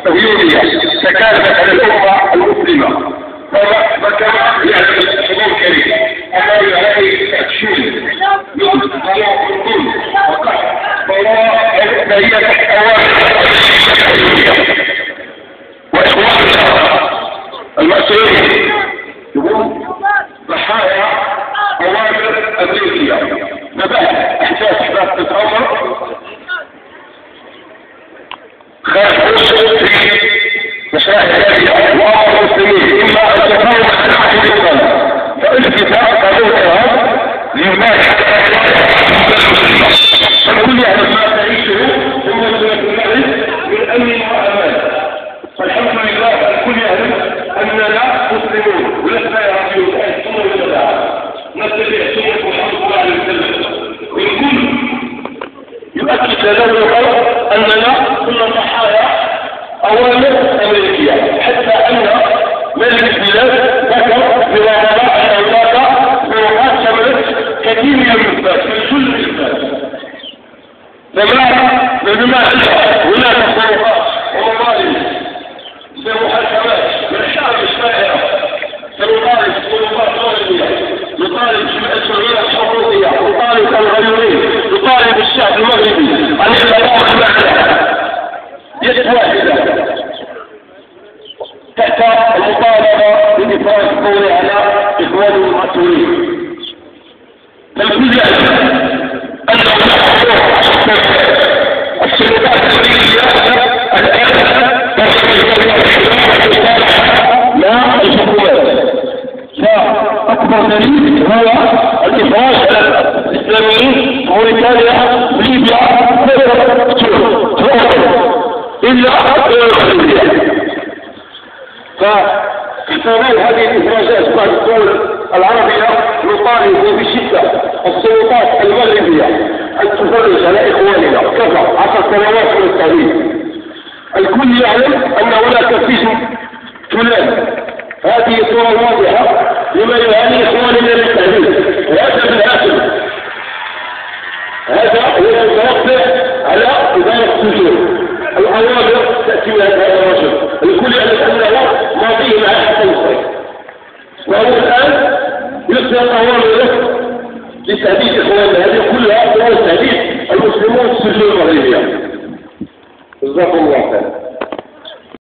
صهيونية تكالبت الأمة المسلمة، فكما يعلم الحضور الكريم أن هذه تأكشن من طلاق الظلم وقع فهي تحت أوامر وإخواننا المسؤولين يقول ضحايا أوامر أمريكية نبات أحداث تتأمر خافوا في مشاهد هذه وأمر المسلمين إما أن تكون عن عهد الإسلام فالتفاق قانون الإرهاب ليمارس فكل هذا ما تعيشه هو المعرفة من أمن وأمان. فالحمد لله الكل يعلم أننا مسلمون ولسنا يعرفون أن سنة الجماعة نتبع سنة محمد صلى الله عليه وسلم. والكل يؤكد هذا القول أننا كنا ضحايا أوامر أمريكية، حتى أن ملك البلاد ذكر في رمضان أن هناك فروقات شملت كثير من المثبات في كل المثبات. فبما هناك فروقات ومظالم ومحاكمات من الشعب الشائعة سنطالب فروقات ظالمية، نطالب الشرعية الحقوقية، نطالب الغيورين، نطالب الشعب المغربي أن يتطور المعنى يد واحدة تحت المطالبة بدفاع القول على إخوان المسؤولين. فالكل يعلم أن السلطات الأمريكية الآن لا الحكومات، فأكبر دليل هو الإخراج على الإسلاميين موريتانيا ليبيا إلا فاحتمال هذه الإخراجات بعد الدول العربية نطالب بشدة السلطات المغربية أن تفرج على إخواننا كفى 10 سنوات من التغيير. الكل يعلم أن هناك سجن فلان، هذه صورة واضحة لما يعاني إخواننا للتهديد، وهذا بالآخر هذا هو المتوقع على إدارة السجون. الأوامر تأتي من هذا الرجل، الكل يعلم أنه ماضيه مع حتى الصيف، وهو الآن يصدر أوامر له لتهديد إخواننا. هذه كلها هو تهديد المسلمون في السجون المغربية. جزاكم الله خير.